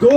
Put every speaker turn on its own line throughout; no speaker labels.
2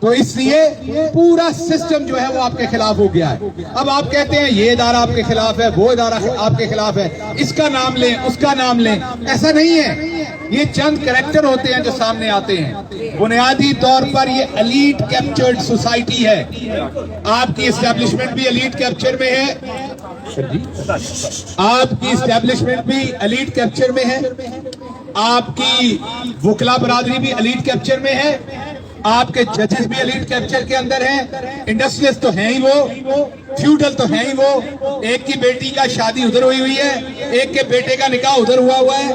تو اس لیے پورا سسٹم جو ہے وہ آپ کے خلاف ہو گیا ہے. اب آپ کہتے ہیں یہ ادارہ آپ کے خلاف ہے, وہ ادارہ آپ کے خلاف ہے, اس کا نام لیں, اس کا نام لیں. ایسا نہیں ہے. یہ چند کریکٹر ہوتے ہیں جو سامنے آتے ہیں. بنیادی طور پر یہ ایلیٹ کیپچرڈ سوسائٹی ہے. آپ کی اسٹیبلشمنٹ بھی ایلیٹ کیپچر میں ہے, آپ کی اسٹیبلشمنٹ بھی ایلیٹ کیپچر میں ہے, آپ کی وکلا برادری بھی ایلیٹ کیپچر میں ہے, آپ کے ججز بھی ایلیٹ کیپچر کے اندر ہیں, انڈسٹریلسٹ تو ہیں ہی وہ, فیوڈل تو ہیں ہی وہ. ایک کی بیٹی کا شادی ادھر ہوئی ہے, ایک کے بیٹے کا نکاح ادھر ہوا ہے,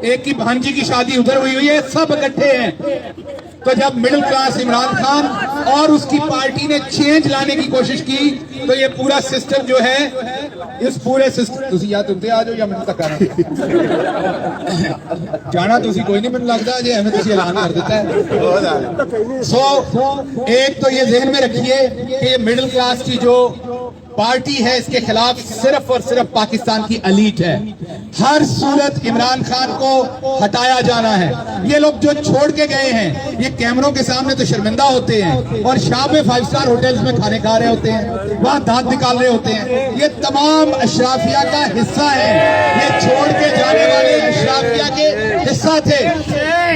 ایک کی بھانجی کی شادی ادھر ہوئی ہے, سب اکٹھے ہیں. تو جب مڈل کلاس عمران خان اور اس کی پارٹی نے چینج لانے کی کوشش کی تو یہ پورا سسٹم جو ہے, اس پورے سسٹم تسی یا تم تے آ جاؤ یا میں تک آنا جانا تسی کوئی نہیں, میں لگتا ہے ہمیں تسی اعلان کر دیتا ہے. سو ایک تو یہ ذہن میں رکھیے کہ یہ مڈل کلاس کی جو پارٹی ہے اس کے خلاف صرف اور صرف پاکستان کی ایلیٹ ہے. ہر صورت عمران خان کو ہٹایا جانا ہے. یہ لوگ جو چھوڑ کے گئے ہیں یہ کیمروں کے سامنے تو شرمندہ ہوتے ہیں اور شام میں 5 اسٹار ہوٹلز میں کھانے کھا رہے ہوتے ہیں, وہاں دانت نکال رہے ہوتے ہیں. یہ تمام اشرافیہ کا حصہ ہے, یہ چھوڑ کے جانے والے اشرافیہ کے حصہ تھے.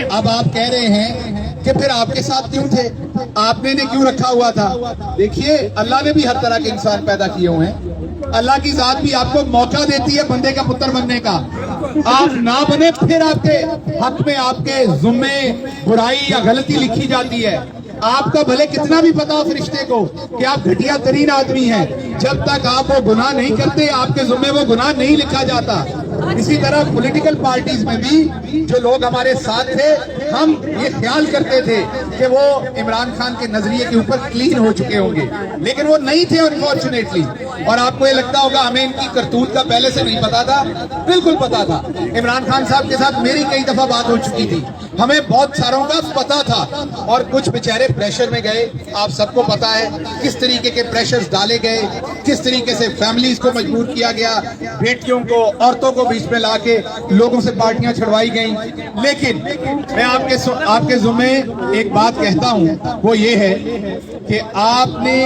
اب آپ کہہ رہے ہیں کہ پھر آپ کے ساتھ کیوں تھے, آپ نے کیوں رکھا ہوا تھا. دیکھیے اللہ نے بھی ہر طرح کے انسان پیدا کیے ہوئے ہیں. اللہ کی ذات بھی آپ کو موقع دیتی ہے بندے کا پتر بننے کا. آپ نہ بنے پھر آپ کے حق میں آپ کے ذمے برائی یا غلطی لکھی جاتی ہے. آپ کا بھلے کتنا بھی پتا ہو فرشتے کو کہ آپ گھٹیا ترین آدمی ہیں, جب تک آپ وہ گناہ نہیں کرتے آپ کے ذمے وہ گناہ نہیں لکھا جاتا. اسی طرح پولیٹیکل پارٹیز میں بھی جو لوگ ہمارے ساتھ تھے ہم یہ خیال کرتے تھے کہ وہ عمران خان کے نظریے کے اوپر کلین ہو چکے ہوں گے, لیکن وہ نہیں تھے انفارچونیٹلی. اور آپ کو یہ لگتا ہوگا ہمیں ان کی کرتوت کا پہلے سے نہیں پتا تھا. بالکل پتا تھا. عمران خان صاحب کے ساتھ میری کئی دفعہ بات ہو چکی تھی, ہمیں بہت ساروں کا پتا تھا. اور کچھ بیچارے پریشر میں گئے, آپ سب کو پتا ہے کس طریقے کے پریشرز ڈالے گئے, کس طریقے سے فیملیز کو مجبور کیا گیا, بیٹیوں کو عورتوں کو بیچ میں لا کے لوگوں سے پارٹیاں چھڑوائی گئیں. لیکن میں آپ کے ذمے ایک بات کہتا ہوں, وہ یہ ہے کہ آپ نے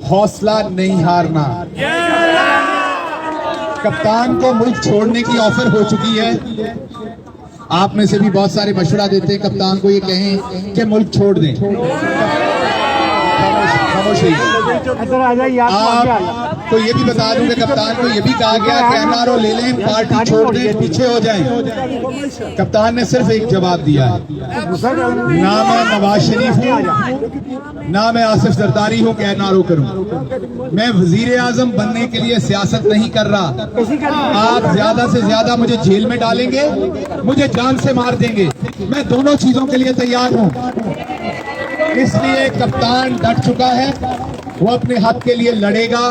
حوصلہ نہیں ہارنا. کپتان کو ملک چھوڑنے کی آفر ہو چکی ہے. آپ میں سے بھی بہت سارے مشورہ دیتے ہیں کپتان کو یہ کہیں کہ ملک چھوڑ دیں. خاموشی. آپ کو یہ بھی بتا دوں کہ کپتان کو یہ بھی کہا گیا کہ این آر او لے لیں, پارٹی چھوڑ دیں, پیچھے ہو جائیں. کپتان نے صرف ایک جواب دیا ہے, نہ میں نواز شریف ہوں نہ میں آصف زرداری ہوں کہ این آر او کروں. میں وزیر اعظم بننے کے لیے سیاست نہیں کر رہا. آپ زیادہ سے زیادہ مجھے جیل میں ڈالیں گے, مجھے جان سے مار دیں گے, میں دونوں چیزوں کے لیے تیار ہوں. اس لیے کپتان ڈٹ چکا ہے, وہ اپنے حق کے لیے لڑے گا.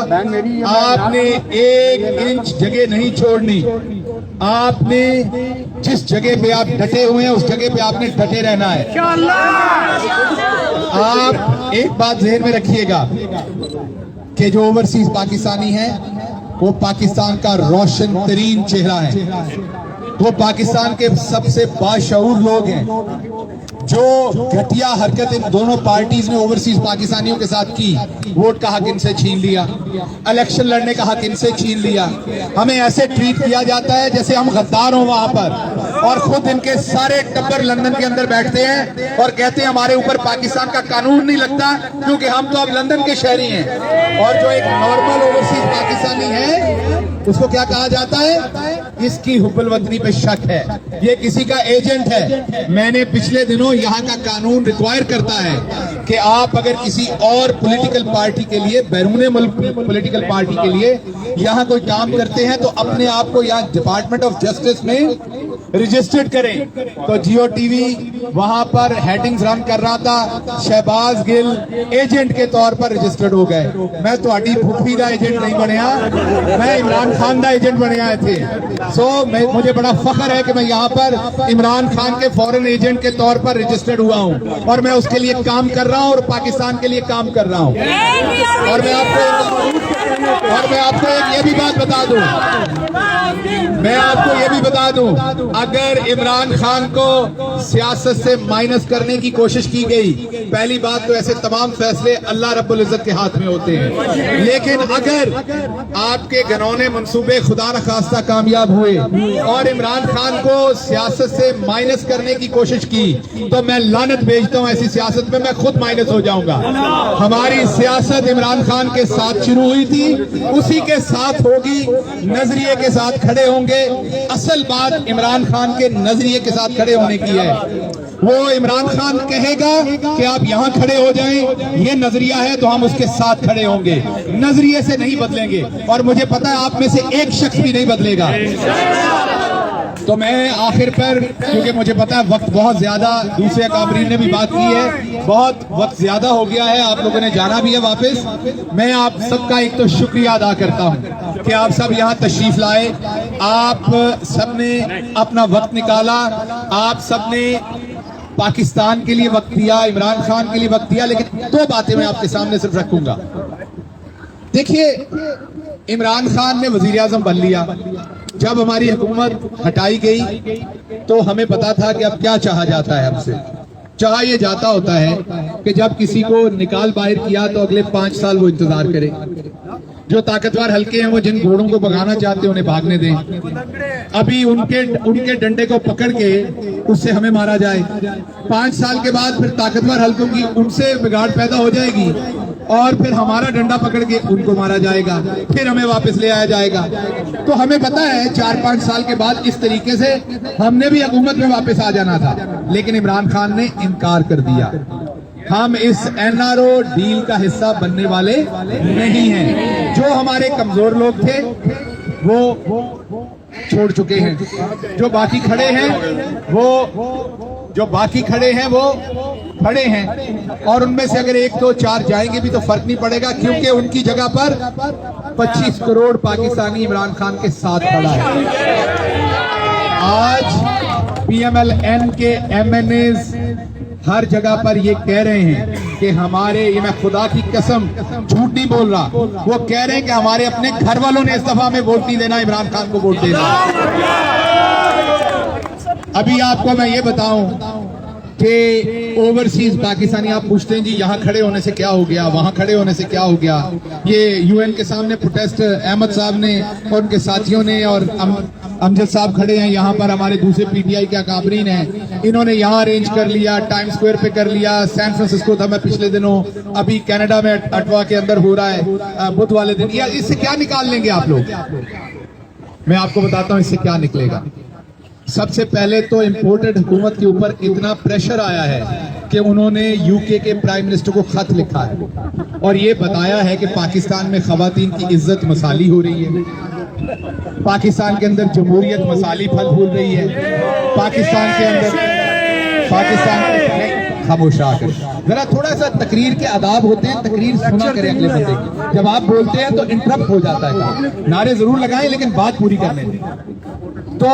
آپ نے 1 انچ جگہ نہیں چھوڑنی. آپ نے جس جگہ پہ آپ ڈٹے ہوئے ہیں اس جگہ پہ آپ نے ڈٹے رہنا ہے. آپ ایک بات ذہن میں رکھیے گا کہ جو اوورسیز پاکستانی ہیں وہ پاکستان کا روشن ترین چہرہ ہے. وہ پاکستان کے سب سے باشعور لوگ ہیں. جو گھٹیا حرکت ان دونوں پارٹیز نے اوورسیز پاکستانیوں کے ساتھ کی, ووٹ کا حق ان سے چھین لیا, الیکشن لڑنے کا حق ان سے چھین لیا. ہمیں ایسے ٹریٹ کیا جاتا ہے جیسے ہم غدار ہوں وہاں پر, اور خود ان کے سارے ٹبر لندن کے اندر بیٹھتے ہیں اور کہتے ہیں ہمارے اوپر پاکستان کا قانون نہیں لگتا کیونکہ ہم تو اب لندن کے شہری ہیں. اور جو ایک نارمل اوورسیز پاکستانی ہے اس کو کیا کہا جاتا ہے, اس کی حب الوطنی پہ شک ہے, یہ کسی کا ایجنٹ ہے. میں نے پچھلے دنوں یہاں کا قانون ریکوائر کرتا ہے کہ آپ اگر کسی اور پولیٹیکل پارٹی کے لیے, بیرون ملک پولیٹیکل پارٹی کے لیے یہاں کوئی کام کرتے ہیں تو اپنے آپ کو یہاں ڈپارٹمنٹ آف جسٹس میں رجسٹرڈ کریں. تو جیو ٹی وی وہاں پر ہیڈنگز رن کر رہا تھا, شہباز گل ایجنٹ کے طور پر رجسٹرڈ ہو گئے. میں تہاڈی پھوپھی دا ایجنٹ نہیں بنیا, میں عمران خان دا ایجنٹ بنیا تھے. سو مجھے بڑا فخر ہے کہ میں یہاں پر عمران خان کے فورن ایجنٹ کے طور پر رجسٹرڈ ہوا ہوں, اور میں اس کے لیے کام کر رہا ہوں اور پاکستان کے لیے کام کر رہا ہوں. اور میں آپ کو یہ بھی بات بتا دوں, میں آپ کو یہ بھی بتا دوں, اگر عمران خان کو سیاست سے مائنس کرنے کی کوشش کی گئی، پہلی بات تو ایسے تمام فیصلے اللہ رب العزت کے ہاتھ میں ہوتے ہیں، لیکن اگر آپ کے گھنونے منصوبے خدا نخواستہ کامیاب ہوئے اور عمران خان کو سیاست سے مائنس کرنے کی کوشش کی تو میں لعنت بھیجتا ہوں ایسی سیاست میں خود مائنس ہو جاؤں گا۔ ہماری سیاست عمران خان کے ساتھ شروع ہوئی تھی، اسی کے ساتھ ہوگی، نظریے کے ساتھ کھڑے ہوں گے۔ اصل بات عمران خان کے نظریے کے ساتھ کھڑے ہونے کی ہے۔ وہ عمران خان کہے گا کہ آپ یہاں کھڑے ہو جائیں، یہ نظریہ ہے تو ہم اس کے ساتھ کھڑے ہوں گے، نظریے سے نہیں بدلیں گے، اور مجھے پتا ہے آپ میں سے ایک شخص بھی نہیں بدلے گا۔ تو میں آخر پر، کیونکہ مجھے پتا ہے وقت بہت زیادہ، دوسرے اکابرین نے بھی بات کی ہے، بہت وقت زیادہ ہو گیا ہے، آپ لوگوں نے جانا بھی ہے واپس، میں آپ سب کا ایک تو شکریہ ادا کرتا ہوں کہ آپ سب یہاں تشریف لائے، آپ سب نے اپنا وقت نکالا، آپ سب نے پاکستان کے لیے وقت دیا، عمران خان کے لیے وقت دیا، لیکن دو باتیں میں آپ کے سامنے صرف رکھوں گا۔ دیکھیے، عمران خان نے وزیر اعظم بن لیا، جب ہماری حکومت ہٹائی گئی تو ہمیں پتا تھا کہ اب کیا چاہا جاتا ہے ہم سے۔ چاہا یہ جاتا ہوتا ہے کہ جب کسی کو نکال باہر کیا تو اگلے 5 سال وہ انتظار کرے، جو طاقتور حلقے ہیں وہ جن گھوڑوں کو بھگانا چاہتے ہیں انہیں بھاگنے دیں، ابھی ان کے ڈنڈے کو پکڑ کے اس سے ہمیں مارا جائے، 5 سال کے بعد پھر طاقتور حلقوں کی ان سے بگاڑ پیدا ہو جائے گی اور پھر ہمارا ڈنڈا پکڑ کے ان کو مارا جائے گا، پھر ہمیں واپس لے آیا جائے گا۔ تو ہمیں پتا ہے 4-5 سال کے بعد اس طریقے سے ہم نے بھی حکومت میں واپس آ جانا تھا، لیکن عمران خان نے انکار کر دیا۔ ہم اس NRO ڈیل کا حصہ بننے والے نہیں ہیں۔ جو ہمارے کمزور لوگ تھے وہ چھوڑ چکے ہیں، جو باقی کھڑے ہیں وہ کھڑے ہیں، اور ان میں سے اگر 1 2 4 جائیں گے بھی تو فرق نہیں پڑے گا، کیونکہ ان کی جگہ پر 25 کروڑ پاکستانی عمران خان کے ساتھ کھڑا ہے۔ آج PMLN کے MNAs ہر جگہ پر یہ کہہ رہے ہیں کہ ہمارے، یہ میں خدا کی قسم جھوٹ نہیں بول رہا، وہ کہہ رہے ہیں کہ ہمارے اپنے گھر والوں نے اس دفعہ ہمیں ووٹ نہیں دینا، عمران خان کو ووٹ دینا۔ ابھی آپ کو میں یہ بتاؤں کہ اوورسیز پاکستانی، آپ پوچھتے ہیں جی یہاں کھڑے ہونے سے کیا ہو گیا، وہاں کھڑے ہونے سے کیا ہو گیا۔ یہ UN کے سامنے پروٹیسٹ احمد صاحب نے اور ان کے ساتھیوں نے، اور امجد صاحب کھڑے ہیں یہاں پر، ہمارے دوسرے PTI کے اکابرین ہیں، انہوں نے یہاں ارینج کر لیا، ٹائم سکوئر پہ کر لیا، سین فرانسسکو تھا میں پچھلے دنوں، ابھی کینیڈا میں اٹوا کے اندر ہو رہا ہے بدھ والے دن۔ اس سے کیا نکال لیں گے آپ لوگ؟ میں آپ کو بتاتا ہوں اس سے کیا نکلے گا۔ سب سے پہلے تو امپورٹڈ حکومت کے اوپر اتنا پریشر آیا ہے کہ انہوں نے UK کے پرائم منسٹر کو خط لکھا ہے اور یہ بتایا ہے کہ پاکستان میں خواتین کی عزت مسالی ہو رہی ہے، پاکستان کے اندر جمہوریت مسالی پھل پھول رہی ہے، پاکستان کے اندر خاموش آ کر ذرا تھوڑا سا تقریر کے آداب ہوتے ہیں، تقریر سنا کریں اگلے بندے کی، جب آپ بولتے ہیں تو انٹرپٹ ہو جاتا ہے، نعرے ضرور لگائیں لیکن بات پوری کرنے دیں۔ تو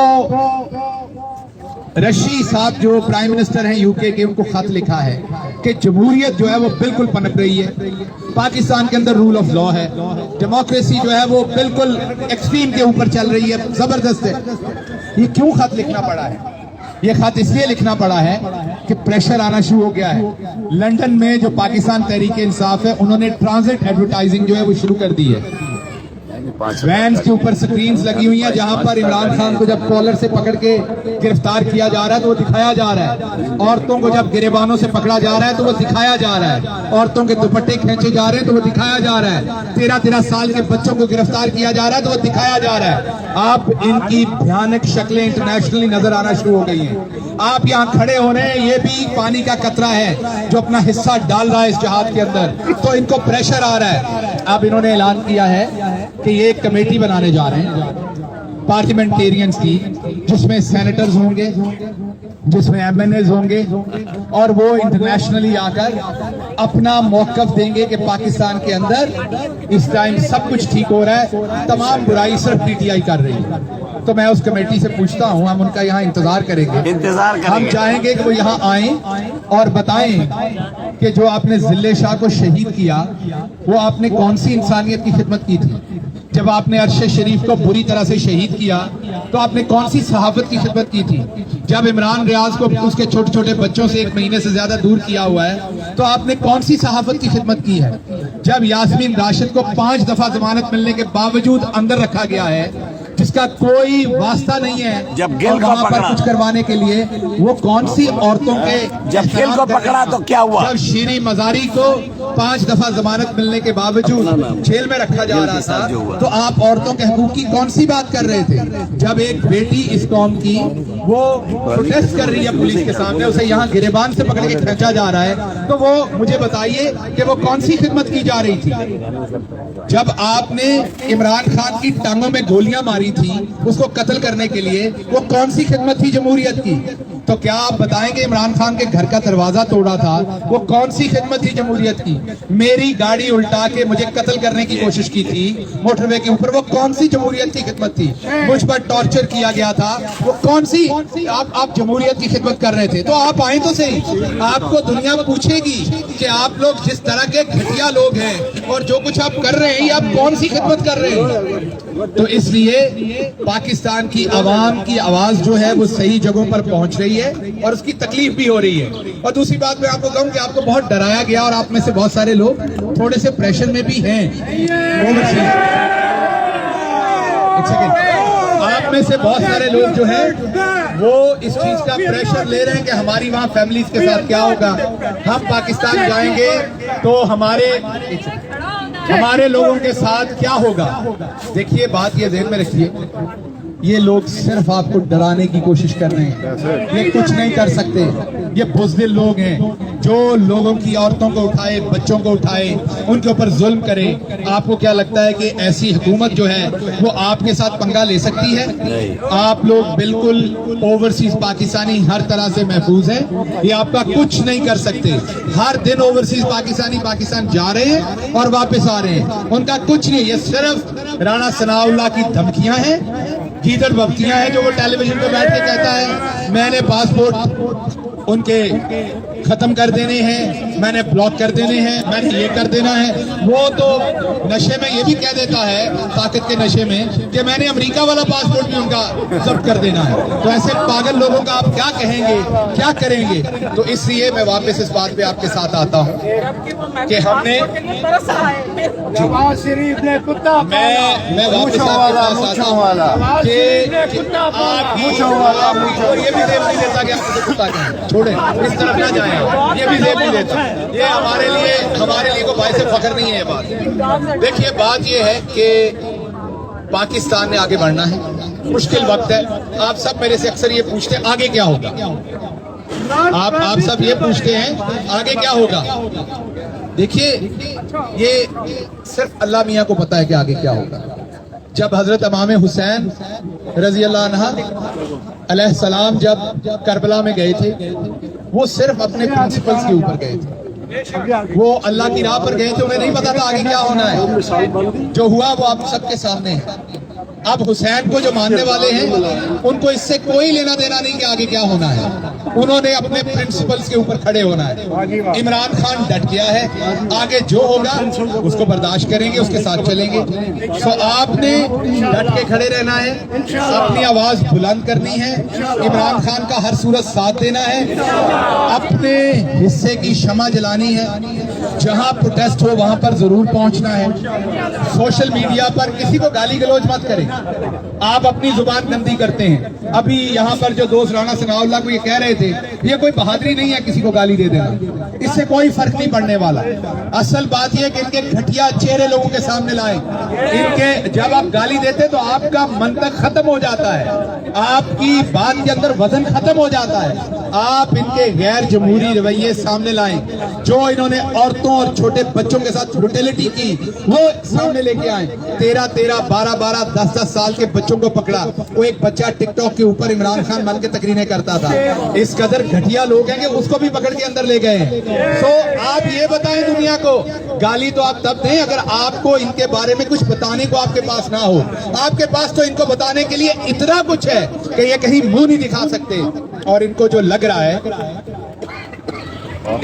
رشید صاحب جو پرائم منسٹر ہیں UK کے، ان کو خط لکھا ہے کہ جمہوریت جو ہے وہ بالکل پنپ رہی ہے، پاکستان کے اندر رول آف لا ہے، ڈیموکریسی جو ہے وہ بالکل ایکسٹریم کے اوپر چل رہی ہے، زبردست ہے۔ یہ کیوں خط لکھنا پڑا ہے؟ یہ خط اس لیے لکھنا پڑا ہے کہ پریشر آنا شروع ہو گیا ہے۔ لندن میں جو پاکستان تحریک انصاف ہے، انہوں نے ٹرانزٹ ایڈورٹائزنگ جو ہے وہ شروع کر دی ہے، وینز کے اوپر سکرینز لگی ہوئی ہیں جہاں پر عمران خان کو جب کالر سے پکڑ کے گرفتار کیا جا رہا ہے تو وہ دکھایا جا رہا ہے، عورتوں کو جب گریبانوں سے پکڑا جا رہا ہے تو وہ دکھایا جا رہا ہے، عورتوں کے دوپٹے کھینچے جا رہے ہیں تو وہ دکھایا جا رہا ہے، 13 سال کے بچوں کو گرفتار کیا جا رہا ہے تو وہ دکھایا جا رہا ہے۔ آپ ان کی بھیانک شکلیں انٹرنیشنلی نظر آنا شروع ہو گئی ہیں۔ آپ یہاں کھڑے ہو رہے ہیں، یہ بھی پانی کا قطرہ ہے جو اپنا حصہ ڈال رہا ہے اس جہاد کے اندر، تو ان کو پریشر آ رہا ہے۔ اب انہوں نے اعلان کیا ہے کہ یہ ایک کمیٹی بنانے جا رہے ہیں پارلیمنٹیرینز کی، جس میں سینیٹرز ہوں گے، جس میں MNAs ہوں گے، اور وہ انٹرنیشنلی آ کر اپنا موقف دیں گے کہ پاکستان کے اندر اس ٹائم سب کچھ ٹھیک ہو رہا ہے، تمام برائی صرف PTI کر رہی ہے۔ تو میں اس کمیٹی سے پوچھتا ہوں، ہم ان کا یہاں انتظار کریں گے، ہم چاہیں گے کہ وہ یہاں آئیں اور بتائیں کہ جو آپ نے ذلِ شاہ کو شہید کیا وہ آپ نے کون سی انسانیت کی خدمت کی تھی، جب آپ نے عرش شریف کو بری طرح سے شہید کیا تو آپ نے کون سی صحافت کی خدمت کی تھی؟ جب عمران ریاض کو اس کے چھوٹے چھوٹے بچوں سے 1 مہینے سے زیادہ دور کیا ہوا ہے تو آپ نے کون سی صحافت کی خدمت کی ہے؟ جب یاسمین راشد کو 5 دفعہ ضمانت ملنے کے باوجود اندر رکھا گیا ہے جس کا کوئی واسطہ نہیں ہے،
جب گل کو
وہاں پر
پکڑا
کچھ کروانے کے لیے وہ کون سی عورتوں کے
جب گل کو پکڑا تو کیا ہوا؟
جب شیریں مزاری کو 5 دفعہ ضمانت ملنے کے باوجود جیل میں رکھا جا رہا تھا تو آپ عورتوں کے حقوق کی کون سی بات کر رہے تھے؟ جب ایک بیٹی اس قوم کی وہ پروٹیسٹ کر رہی ہے پولیس کے سامنے، اسے یہاں گریبان سے پکڑ کے کھینچا جا رہا ہے، تو وہ مجھے بتائیے کہ وہ کون سی خدمت کی جا رہی تھی؟ جب آپ نے عمران خان کی ٹانگوں میں گولیاں ماری تھی اس کو قتل کرنے کے لیے، وہ کون سی خدمت تھی جمہوریت کی؟ تو کیا آپ بتائیں کہ عمران خان کے گھر کا دروازہ توڑا تھا وہ کون سی خدمت تھی جمہوریت کی؟ میری گاڑی الٹا کے مجھے قتل کرنے کی کوشش کی تھی موٹر وے کے اوپر، وہ کون سی جمہوریت کی خدمت تھی؟ مجھ پر ٹارچر کیا گیا تھا، وہ کون سی آپ جمہوریت کی خدمت کر رہے تھے؟ تو آپ آئیں تو صحیح، آپ کو دنیا پوچھے گی کہ آپ لوگ جس طرح کے گھٹیا لوگ ہیں اور جو کچھ آپ کر رہے ہیں یہ آپ کون سی خدمت کر رہے ہیں؟ تو اس لیے پاکستان کی عوام کی آواز جو ہے وہ صحیح جگہوں پر پہنچ رہی ہے اور اس کی تکلیف بھی ہو رہی ہے۔ اور دوسری بات میں آپ کو کہوں کہ آپ کو بہت ڈرایا گیا اور آپ میں سے بہت سارے لوگ تھوڑے سے پریشر میں بھی ہیں۔ ایک سیکنڈ، آپ میں سے بہت سارے لوگ جو ہیں وہ اس چیز کا پریشر لے رہے ہیں کہ ہماری وہاں فیملیز کے ساتھ کیا ہوگا، ہم پاکستان جائیں گے تو ہمارے لوگوں کے ساتھ کیا ہوگا۔ دیکھیے بات یہ ذہن میں رکھیے، یہ لوگ صرف آپ کو ڈرانے کی کوشش کر رہے ہیں، یہ کچھ نہیں کر سکتے، یہ بزدل لوگ ہیں جو لوگوں کی عورتوں کو اٹھائے، بچوں کو اٹھائے، ان کے اوپر ظلم کرے۔ آپ کو کیا لگتا ہے کہ ایسی حکومت جو ہے وہ آپ کے ساتھ پنگا لے سکتی ہے؟ آپ لوگ بالکل اوورسیز پاکستانی ہر طرح سے محفوظ ہیں، یہ آپ کا کچھ نہیں کر سکتے۔ ہر دن اوورسیز پاکستانی پاکستان جا رہے ہیں اور واپس آ رہے ہیں، ان کا کچھ نہیں، یہ صرف رانا ثناء اللہ کی دھمکیاں ہیں، گیدڑ بھبتیاں ہیں جو وہ ٹیلی ویژن پہ بیٹھ کے کہتا ہے میں نے پاسپورٹ ان کے ختم کر دینے ہیں، میں نے بلاک کر دینے ہیں، میں نے یہ کر دینا ہے۔ وہ تو نشے میں یہ بھی کہہ دیتا ہے، طاقت کے نشے میں، کہ میں نے امریکہ والا پاسپورٹ بھی ان کا ضبط کر دینا ہے۔ تو ایسے پاگل لوگوں کا آپ کیا کہیں گے، کیا کریں گے؟ تو اس لیے میں واپس اس بات پہ آپ کے ساتھ آتا ہوں کہ ہم نے میں واپس آپ کے ساتھ آتا ہوں کہ آپ یہ بھی دیکھ نہیں دیتا کہ آپ کو کتا کہیں چھوڑیں، اس طرف نہ جائیں، یہ بھی دیکھ نہیں دیتا، یہ ہمارے لیے کوئی باعث فخر نہیں ہے یہ بات۔ دیکھیے بات یہ ہے کہ پاکستان نے آگے بڑھنا ہے، مشکل وقت ہے۔ آپ سب میرے سے اکثر یہ پوچھتے ہیں آگے کیا ہوگا، آپ سب یہ پوچھتے ہیں آگے کیا ہوگا۔ دیکھیے یہ صرف اللہ میاں کو پتا ہے کہ آگے کیا ہوگا۔ جب حضرت امام حسین رضی اللہ عنہ علیہ السلام جب کربلا میں گئے تھے وہ صرف اپنے پرنسپلز کے اوپر گئے تھے، وہ اللہ کی راہ پر گئے تھے، انہیں نہیں پتا تھا آگے کیا ہونا ہے۔ جو ہوا وہ آپ سب کے سامنے ہے۔ اب حسین کو جو ماننے والے ہیں ان کو اس سے کوئی لینا دینا نہیں کہ آگے کیا ہونا ہے، انہوں نے اپنے پرنسپلز کے اوپر کھڑے ہونا ہے۔ عمران خان ڈٹ گیا ہے، آگے جو ہوگا اس کو برداشت کریں گے، اس کے ساتھ چلیں گے۔ سو آپ نے ڈٹ کے کھڑے رہنا ہے، اپنی آواز بلند کرنی ہے، عمران خان کا ہر صورت ساتھ دینا ہے، اپنے حصے کی شمع جلانی ہے، جہاں پروٹیسٹ ہو وہاں پر ضرور پہنچنا ہے۔ سوشل میڈیا پر کسی کو گالی گلوچ مت کریں، آپ اپنی زبان گندی کرتے ہیں۔ ابھی یہاں پر جو دوست رانا ثناء اللہ کو یہ کہہ رہے تھے یہ کوئی بہادری نہیں ہے کسی کو گالی دے دینا، اس سے کوئی فرق نہیں پڑنے والا۔ اصل بات یہ کہ ان کے گھٹیا چہرے لوگوں کے سامنے لائیں، ان کے جب آپ گالی دیتے تو آپ کا منطق ختم ہو جاتا ہے، آپ کی بات کے اندر وزن ختم ہو جاتا ہے۔ آپ ان کے غیر جمہوری رویے سامنے لائیں، جو انہوں نے عورتوں اور چھوٹے بچوں کے ساتھ بروٹیلٹی کی وہ سامنے لے کے آئیں۔ 13 12 10 سال کے بچوں کو پکڑا، وہ ایک بچہ ٹک ٹاک کے اوپر عمران خان بن کے تقریریں کرتا تھا۔ اس قدر گھٹیا لوگ ہیں کہ اس کو بھی پکڑ کے اندر لے گئے ہیں۔ سو آپ یہ بتائیں دنیا کو، گالی تو آپ تب دیں اگر آپ کو ان کے بارے میں کچھ بتانے کو آپ کے پاس نہ ہو۔ آپ کے پاس تو ان کو بتانے کے لیے اتنا کچھ ہے کہ یہ کہیں منہ نہیں دکھا سکتے، اور ان کو جو لگ رہا ہے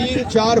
3-4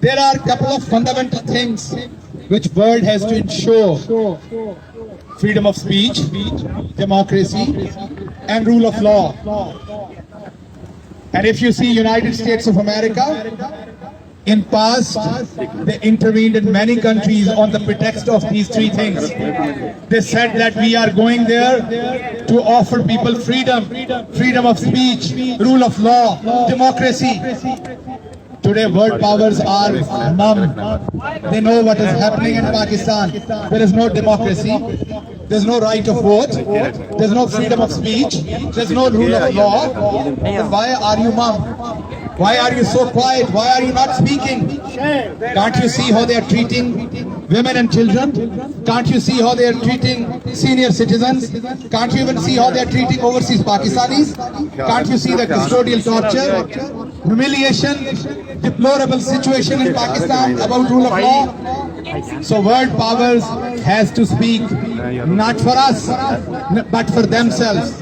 There are couple of fundamental things which world has to ensure: freedom of speech, democracy, and rule of law. And if you see United States of America, in past they intervened in many countries on the pretext of these three things. They said that we are going there to offer people freedom, freedom of speech, rule of law, democracy. Today world powers are numb. They know what is happening in Pakistan. There is no democracy. There's no right of vote. There's no freedom of speech. There's no rule of law. Then why are you mum? Why are you so quiet? Why are you not speaking? Can't you see how they are treating women and children? Can't you see how they are treating senior citizens? Can't you even see how they are treating overseas Pakistanis? Can't you see the custodial torture, humiliation, deplorable situation in Pakistan about rule of law? So world powers has to speak, not for us, but for themselves.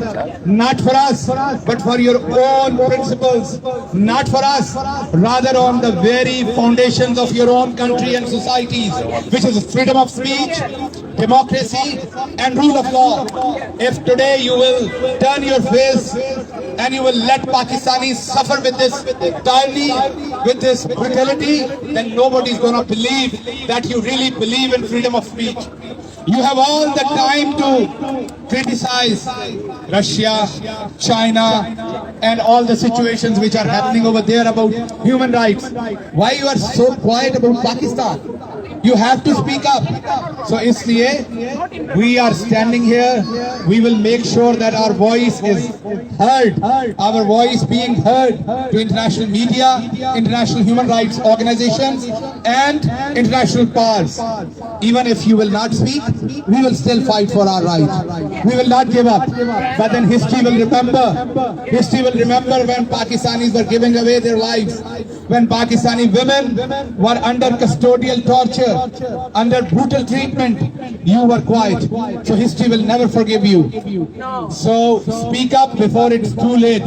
Not for us, but for your own principles. Not for us, rather on the very foundations of your own country and societies, which is freedom of speech, democracy, and rule of law. If today you will turn your face and you will let Pakistanis suffer with this tyranny, with this brutality, then nobody is going to believe that you really believe in freedom of speech. You have all the time to criticize Russia, China, and all the situations which are happening over there about human rights. Why you are so quiet about Pakistan? You have to speak up. So isliye we are standing here. We will make sure that our voice is heard. Our voice being heard to international media, international human rights organizations, and international powers. Even if you will not speak, we will still fight for our rights. We will not give up. But then history will remember. History will remember when Pakistanis were giving away their lives. When Pakistani women were under custodial torture, under brutal treatment, you were quiet. So history will never forgive you. So speak up before it's too late.